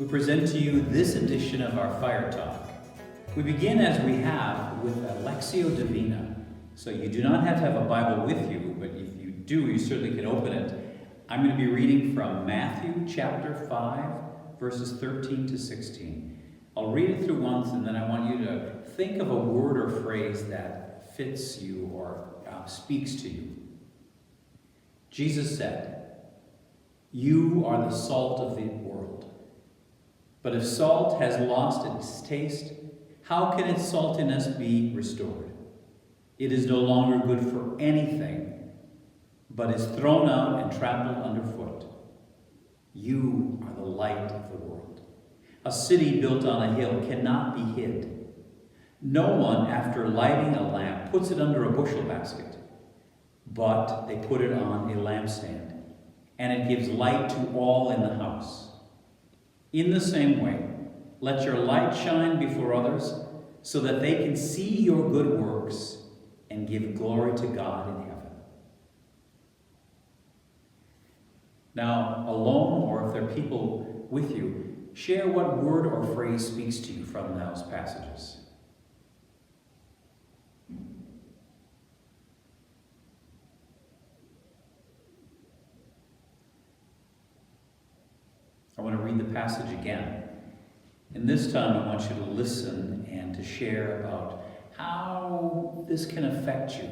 we present to you this edition of our Fire Talk. We begin as we have with a Lectio Divina. So you do not have to have a Bible with you, but if you do, you certainly can open it. I'm going to be reading from Matthew chapter 5, verses 13 to 16. I'll read it through once, and then I want you to think of a word or phrase that fits you or speaks to you. Jesus said, "You are the salt of the world. But if salt has lost its taste, how can its saltiness be restored? It is no longer good for anything, but is thrown out and trampled underfoot. You are the light of the world. A city built on a hill cannot be hid. No one, after lighting a lamp, puts it under a bushel basket, but they put it on a lampstand, and it gives light to all in the house. In the same way, let your light shine before others, so that they can see your good works and give glory to God in heaven." Now, alone, or if there are people with you, share what word or phrase speaks to you from those passages. I want to read the passage again. And this time I want you to listen and to share about how this can affect you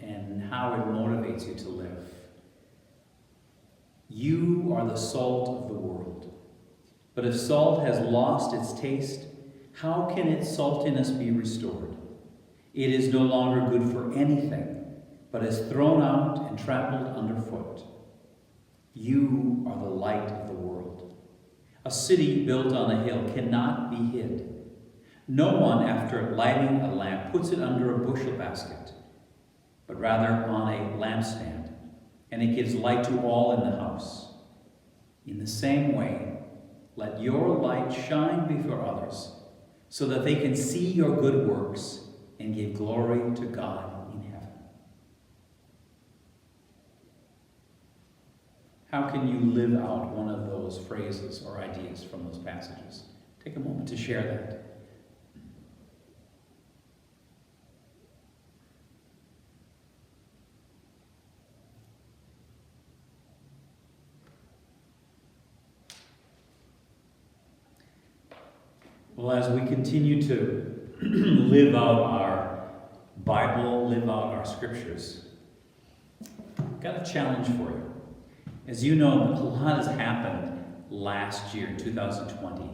and how it motivates you to live. You are the salt of the world. But if salt has lost its taste, how can its saltiness be restored? It is no longer good for anything, but is thrown out and trampled underfoot. You are the light of the world. A city built on a hill cannot be hid. No one, after lighting a lamp, puts it under a bushel basket, but rather on a lampstand, and it gives light to all in the house. In the same way, let your light shine before others, so that they can see your good works and give glory to God in heaven. How can you live out one of those phrases or ideas from those passages? Take a moment to share that. Well, as we continue to live out our Bible, live out our scriptures, I've got a challenge for you. As you know, a lot has happened last year, 2020.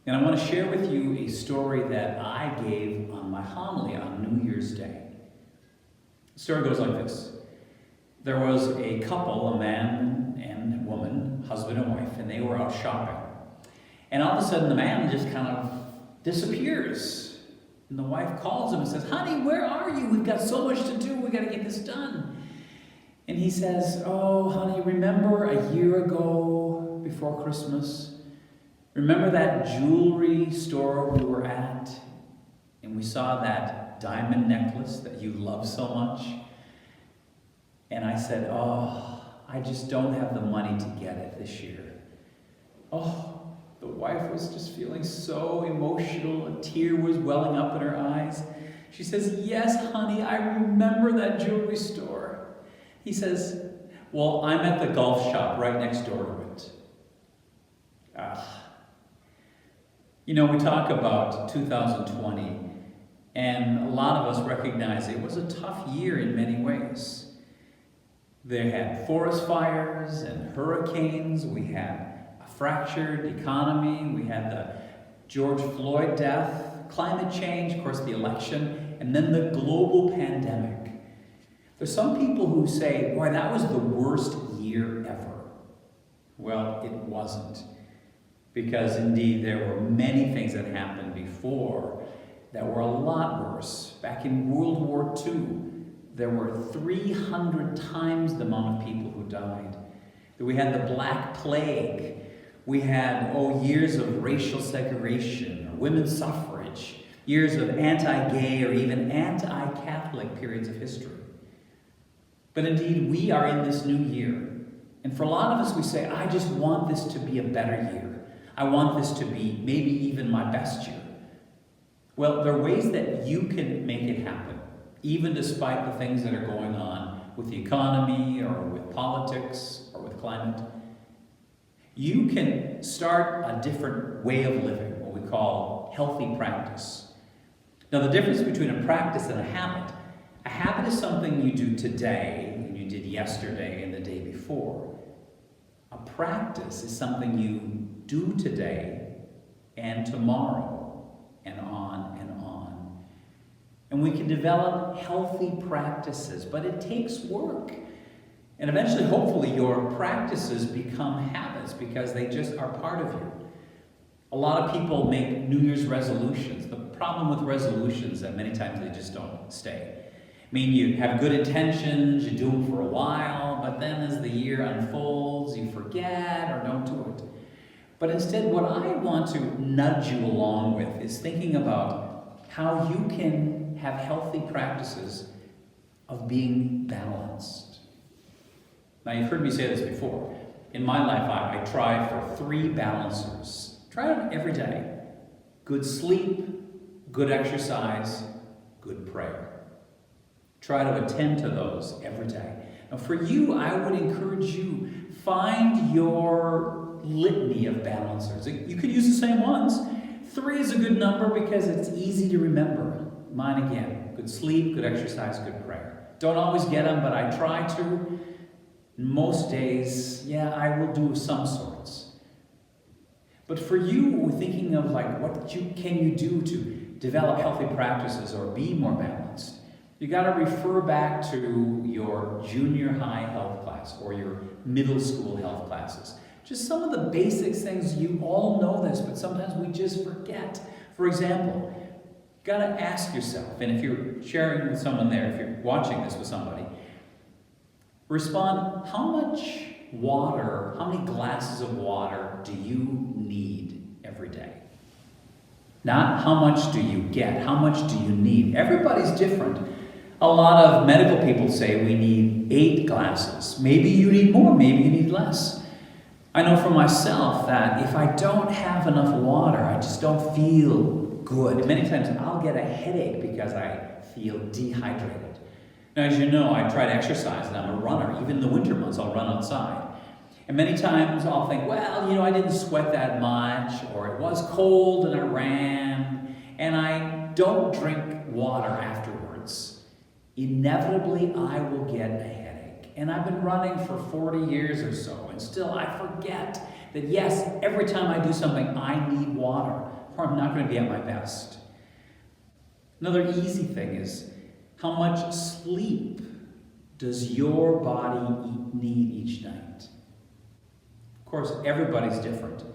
And I want to share with you a story that I gave on my homily on New Year's Day. The story goes like this. There was a couple, a man and a woman, husband and wife, and they were out shopping. And all of a sudden, the man just kind of disappears. And the wife calls him and says, "Honey, where are you? We've got so much to do. We've got to get this done." And he says, "Oh, honey, remember a year ago before Christmas? Remember that jewelry store we were at? And we saw that diamond necklace that you love so much? And I said, oh, I just don't have the money to get it this year." Oh, the wife was just feeling so emotional. A tear was welling up in her eyes. She says, "Yes, honey, I remember that jewelry store." He says, "Well, I'm at the golf shop right next door to it." You know, we talk about 2020, and a lot of us recognize it was a tough year in many ways. They had forest fires and hurricanes. We had a fractured economy. We had the George Floyd death, climate change, of course, the election, and then the global pandemic. There's some people who say, "Boy, that was the worst year ever." Well, it wasn't. Because indeed, there were many things that happened before that were a lot worse. Back in World War II, there were 300 times the amount of people who died. We had the Black Plague. We had, years of racial segregation, or women's suffrage, years of anti-gay or even anti-Catholic periods of history. But indeed, we are in this new year. And for a lot of us, we say, "I just want this to be a better year. I want this to be maybe even my best year. Well, there are ways that you can make it happen, even despite the things that are going on with the economy or with politics or with climate. You can start a different way of living, what we call healthy practice. Now, the difference between a practice and a habit is something you do today and you did yesterday and the day before. A practice is something you do today and tomorrow and on and on. And we can develop healthy practices, but it takes work. And eventually, hopefully, your practices become habits because they just are part of you. A lot of people make New Year's resolutions. The problem with resolutions is that many times they just don't stay. I mean, you have good intentions, you do them for a while, but then as the year unfolds, you forget or don't do it. But instead, what I want to nudge you along with is thinking about how you can have healthy practices of being balanced. Now, you've heard me say this before. In my life, I try for 3 balancers. Try them every day. Good sleep, good exercise, good prayer. Try to attend to those every day. Now, for you, I would encourage you, find your litany of balancers. You could use the same ones. 3 is a good number because it's easy to remember. Mine again, good sleep, good exercise, good prayer. Don't always get them, but I try to. Most days, I will do some sorts. But for you, we're thinking of what can you do to develop healthy practices or be more balanced? You got to refer back to your junior high health class or your middle school health classes. Just some of the basic things, you all know this, but sometimes we just forget. For example, you got to ask yourself, and if you're sharing with someone there, if you're watching this with somebody, respond, how much water, how many glasses of water do you need every day? Not how much do you get, how much do you need? Everybody's different. A lot of medical people say we need 8 glasses. Maybe you need more, maybe you need less. I know for myself that if I don't have enough water, I just don't feel good. Many times I'll get a headache because I feel dehydrated. Now, as you know, I try to exercise, and I'm a runner. Even in the winter months, I'll run outside. And many times I'll think, I didn't sweat that much, or it was cold and I ran, and I don't drink water afterwards. Inevitably, I will get a headache. And I've been running for 40 years or so, and still I forget that, yes, every time I do something, I need water, or I'm not going to be at my best. Another easy thing is, how much sleep does your body need each night? Of course, everybody's different.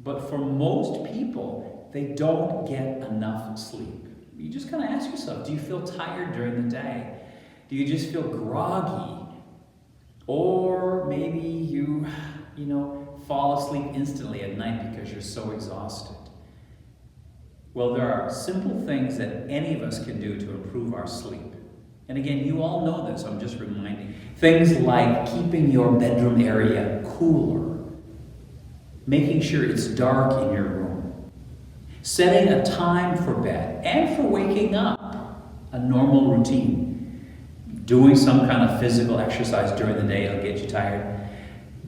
But for most people, they don't get enough sleep. You just kind of ask yourself, do you feel tired during the day? Do you just feel groggy? Or maybe you fall asleep instantly at night because you're so exhausted. Well, there are simple things that any of us can do to improve our sleep. And again, you all know this, I'm just reminding. Things like keeping your bedroom area cooler, making sure it's dark in your room, setting a time for bed and for waking up, a normal routine, doing some kind of physical exercise during the day, it'll get you tired.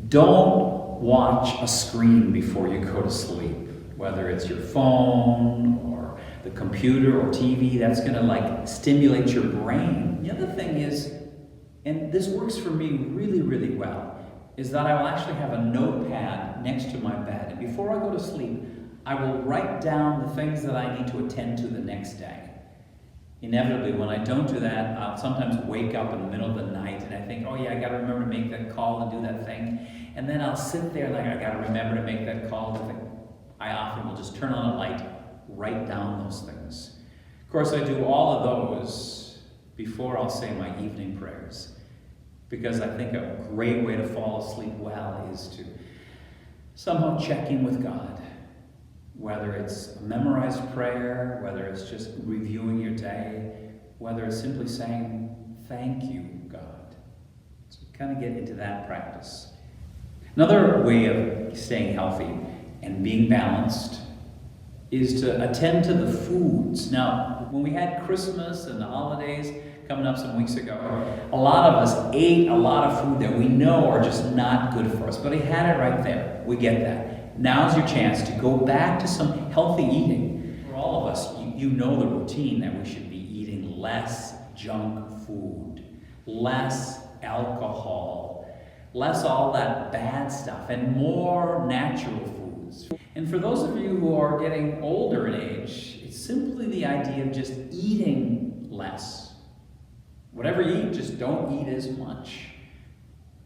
Don't watch a screen before you go to sleep. Whether it's your phone or the computer or TV, that's going to stimulate your brain. The other thing is, and this works for me really, really well, is that I will actually have a notepad next to my bed. And before I go to sleep, I will write down the things that I need to attend to the next day. Inevitably, when I don't do that, I'll sometimes wake up in the middle of the night and I think, I got to remember to make that call and do that thing. And then I'll sit there I got to remember to make that call. I often will just turn on a light, write down those things. Of course, I do all of those before I'll say my evening prayers, because I think a great way to fall asleep well is to somehow check in with God, whether it's a memorized prayer, whether it's just reviewing your day, whether it's simply saying, thank you, God. So kind of get into that practice. Another way of staying healthy and being balanced is to attend to the foods. Now, when we had Christmas and the holidays coming up some weeks ago, a lot of us ate a lot of food that we know are just not good for us, but he had it right there. We get that. Now's your chance to go back to some healthy eating. For all of us, you know the routine that we should be eating less junk food, less alcohol, less all that bad stuff, and more natural foods. And for those of you who are getting older in age, it's simply the idea of just eating less. Whatever you eat, just don't eat as much.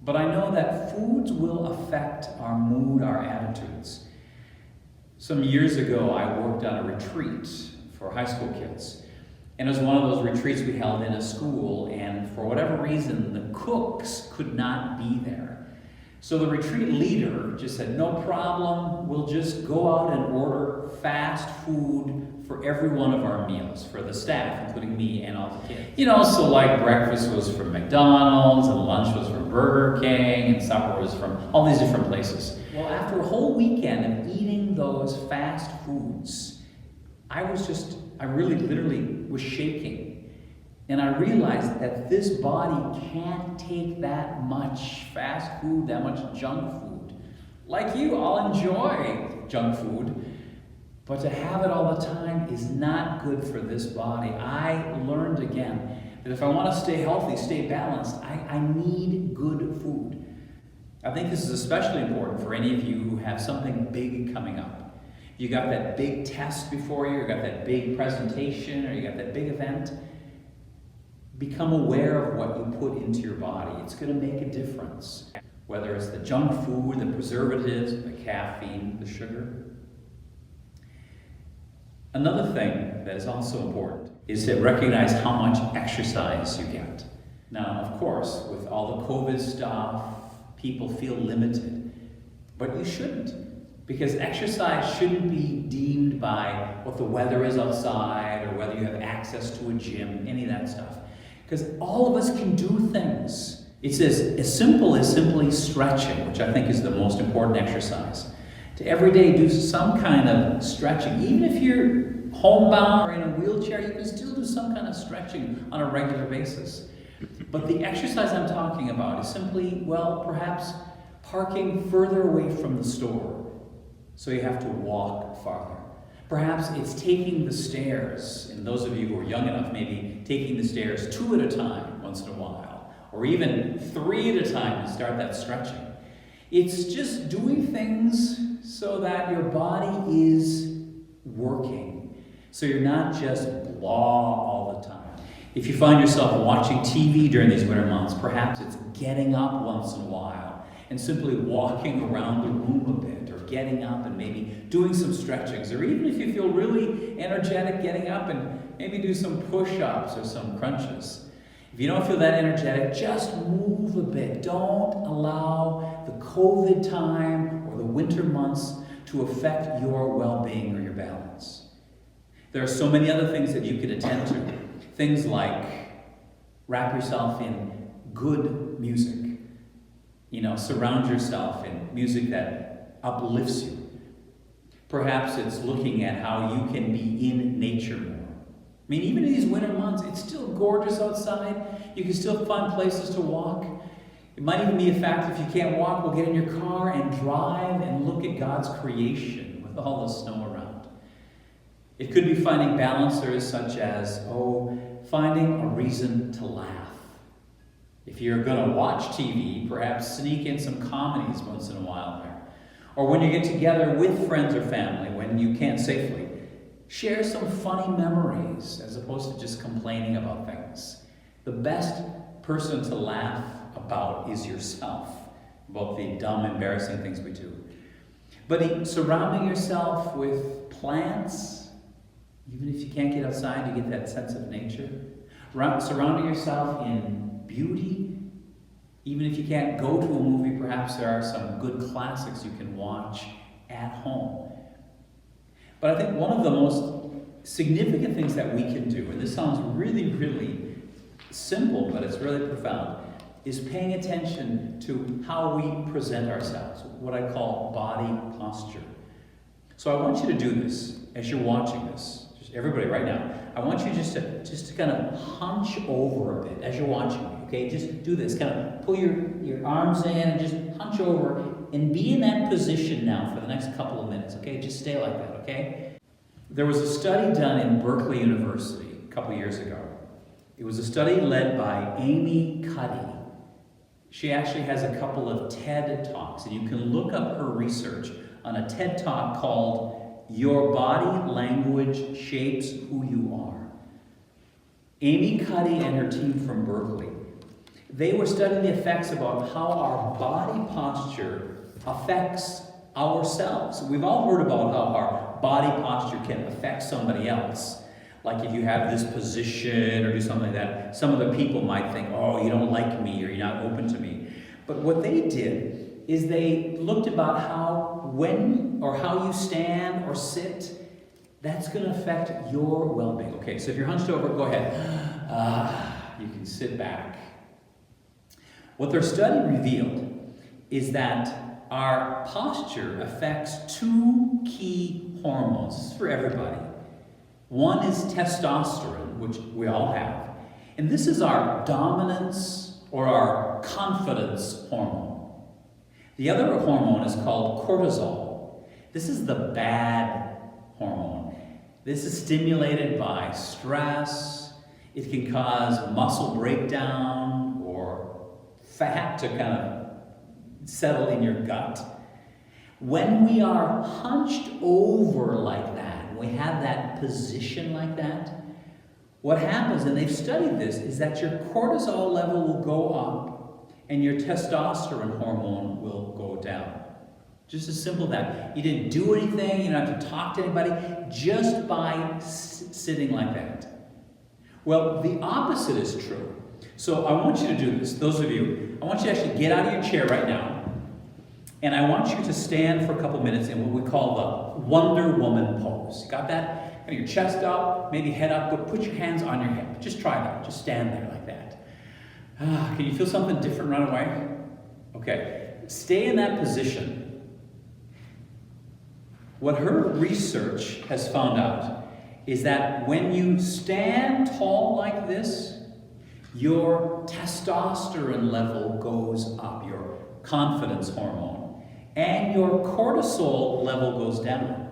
But I know that foods will affect our mood, our attitudes. Some years ago, I worked on a retreat for high school kids. And it was one of those retreats we held in a school, and for whatever reason, the cooks could not be there. So the retreat leader just said, no problem, we'll just go out and order fast food for every one of our meals, for the staff, including me and all the kids. So like breakfast was from McDonald's, and lunch was from Burger King, and supper was from all these different places. Well, after a whole weekend of eating those fast foods, I really literally was shaking. And I realized that this body can't take that much fast food, that much junk food. Like you, I'll enjoy junk food, but to have it all the time is not good for this body. I learned again that if I want to stay healthy, stay balanced, I need good food. I think this is especially important for any of you who have something big coming up. You got that big test before you, or got that big presentation, or you got that big event. Become aware of what you put into your body. It's going to make a difference. Whether it's the junk food, the preservatives, the caffeine, the sugar. Another thing that is also important is to recognize how much exercise you get. Now, of course, with all the COVID stuff, people feel limited, but you shouldn't. Because exercise shouldn't be deemed by what the weather is outside or whether you have access to a gym, any of that stuff. Because all of us can do things. It's as simple as simply stretching, which I think is the most important exercise. To every day do some kind of stretching. Even if you're homebound or in a wheelchair, you can still do some kind of stretching on a regular basis. But the exercise I'm talking about is simply, perhaps parking further away from the store. So you have to walk farther. Perhaps it's taking the stairs, and those of you who are young enough, maybe taking the stairs 2 at a time once in a while, or even 3 at a time to start that stretching. It's just doing things so that your body is working, so you're not just blah all the time. If you find yourself watching TV during these winter months, perhaps it's getting up once in a while and simply walking around the room a bit, or getting up and maybe doing some stretchings, or even if you feel really energetic, getting up and maybe do some push-ups or some crunches. If you don't feel that energetic, just move a bit. Don't allow the COVID time or the winter months to affect your well-being or your balance. There are so many other things that you could attend to. Things like wrap yourself in good music. Surround yourself in music that uplifts you. Perhaps it's looking at how you can be in nature more. Even in these winter months, it's still gorgeous outside. You can still find places to walk. It might even be a fact if you can't walk, we'll get in your car and drive and look at God's creation with all the snow around. It could be finding balancers such as, finding a reason to laugh. If you're going to watch TV, perhaps sneak in some comedies once in a while there. Or when you get together with friends or family, when you can't safely, share some funny memories as opposed to just complaining about things. The best person to laugh about is yourself, about the dumb, embarrassing things we do. But surrounding yourself with plants, even if you can't get outside, you get that sense of nature. Surrounding yourself in beauty, even if you can't go to a movie, perhaps there are some good classics you can watch at home. But I think one of the most significant things that we can do, and this sounds really, really simple, but it's really profound, is paying attention to how we present ourselves, what I call body posture. So I want you to do this as you're watching this. Just everybody right now. I want you just to kind of hunch over a bit as you're watching me, okay? Just do this. Kind of pull your arms in and just hunch over and be in that position now for the next couple of minutes, okay? Just stay like that, okay? There was a study done in Berkeley University a couple years ago. It was a study led by Amy Cuddy. She actually has a couple of TED Talks, and you can look up her research on a TED Talk called Your Body Language Shapes Who You Are. Amy Cuddy and her team from Berkeley, they were studying the effects about how our body posture affects ourselves. We've all heard about how our body posture can affect somebody else. Like if you have this position or do something like that, some of the people might think, oh, you don't like me or you're not open to me. But what they did is they looked about how you stand or sit, that's going to affect your well-being. Okay, so if you're hunched over, go ahead. You can sit back. What their study revealed is that our posture affects two key hormones. This is for everybody. One is testosterone, which we all have. And this is our dominance or our confidence hormone. The other hormone is called cortisol. This is the bad hormone. This is stimulated by stress. It can cause muscle breakdown or fat to kind of settle in your gut. When we are hunched over like that, we have that position like that, what happens, and they've studied this, is that your cortisol level will go up and your testosterone hormone will go down. Just as simple as that. You didn't do anything, you don't have to talk to anybody, just by sitting like that. Well, the opposite is true. So I want you to do this, those of you, I want you to actually get out of your chair right now, and I want you to stand for a couple minutes in what we call the Wonder Woman pose. You got that? Got your chest up, maybe head up, but put your hands on your hip. Just try that. Just stand there like that. Can you feel something different right away? Okay. Stay in that position. What her research has found out is that when you stand tall like this, your testosterone level goes up, your confidence hormone. And your cortisol level goes down.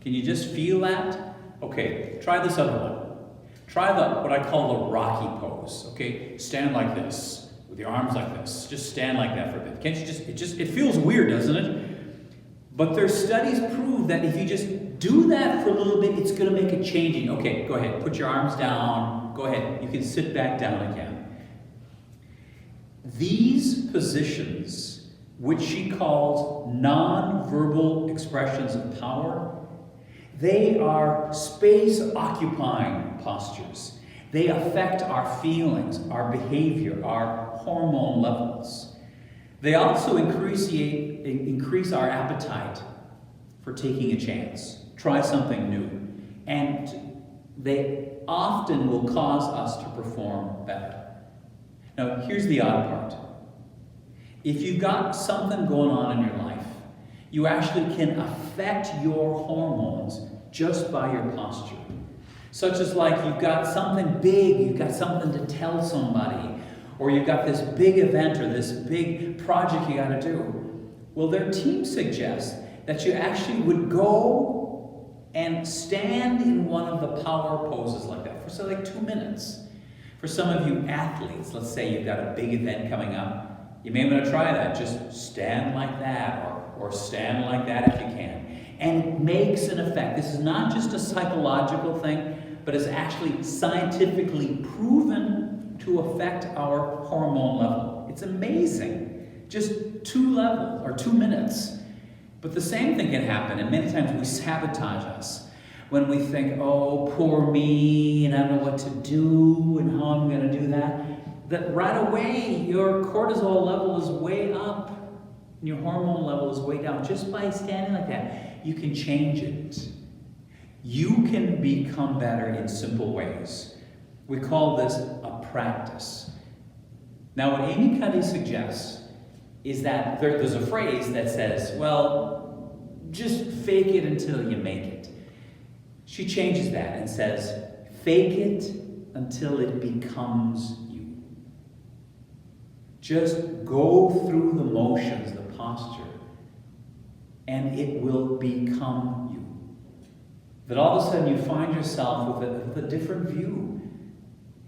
Can you just feel that? Okay, try this other one. Try what I call the Rocky pose. Okay, stand like this with your arms like this. Just stand like that for a bit. Can't you it feels weird, doesn't it? But their studies prove that if you just do that for a little bit, it's going to make a change. Okay, go ahead. Put your arms down. Go ahead. You can sit back down again. These positions, which she calls non-verbal expressions of power, they are space-occupying postures. They affect our feelings, our behavior, our hormone levels. They also increase our appetite for taking a chance, try something new, and they often will cause us to perform better. Now, here's the odd part. If you've got something going on in your life, you actually can affect your hormones just by your posture. Such as like you've got something big, you've got something to tell somebody, or you've got this big event or this big project you got to do. Well, their team suggests that you actually would go and stand in one of the power poses like that for say like 2 minutes. For some of you athletes, let's say you've got a big event coming up, you may want to try that. Just stand like that or stand like that if you can. And it makes an effect. This is not just a psychological thing, but it's actually scientifically proven to affect our hormone level. It's amazing. Just 2 levels or 2 minutes. But the same thing can happen, and many times we sabotage us when we think, oh, poor me, and I don't know what to do, and how I'm going to do that. That right away, your cortisol level is way up, and your hormone level is way down. Just by standing like that, you can change it. You can become better in simple ways. We call this a practice. Now, what Amy Cuddy suggests is that there's a phrase that says, well, just fake it until you make it. She changes that and says, fake it until it becomes you. Just go through the motions, the posture, and it will become you. That all of a sudden you find yourself with a different view.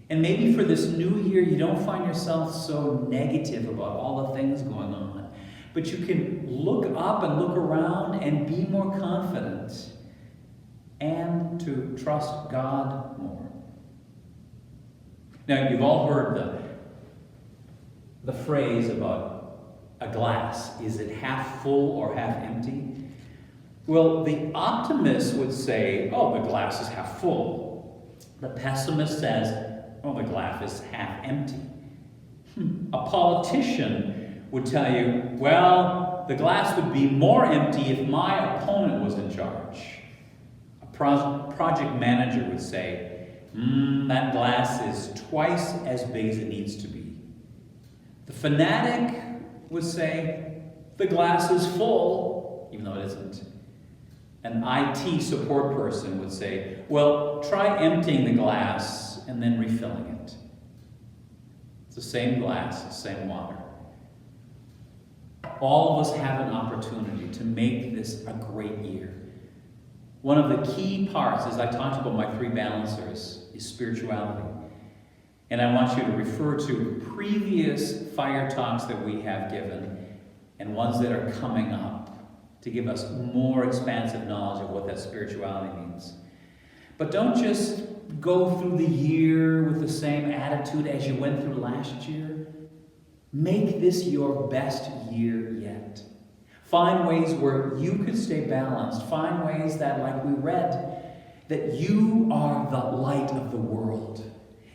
And maybe for this new year, you don't find yourself so negative about all the things going on. But you can look up and look around and be more confident and to trust God more. Now, you've all heard the phrase about a glass. Is it half full or half empty? Well, the optimist would say, oh, the glass is half full. The pessimist says, oh, the glass is half empty. A politician would tell you, well, the glass would be more empty if my opponent was in charge. A project manager would say, that glass is twice as big as it needs to be. The fanatic would say, the glass is full, even though it isn't. An IT support person would say, well, try emptying the glass and then refilling it. It's the same glass, the same water. All of us have an opportunity to make this a great year. One of the key parts, as I talked about my 3 balancers, is spirituality. And I want you to refer to previous fire talks that we have given and ones that are coming up to give us more expansive knowledge of what that spirituality means. But don't just go through the year with the same attitude as you went through last year. Make this your best year yet. Find ways where you could stay balanced. Find ways that, like we read, that you are the light of the world.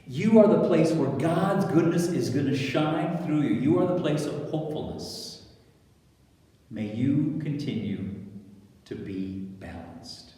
You are the place where God's goodness is going to shine through you. You are the place of hopefulness. May you continue to be balanced.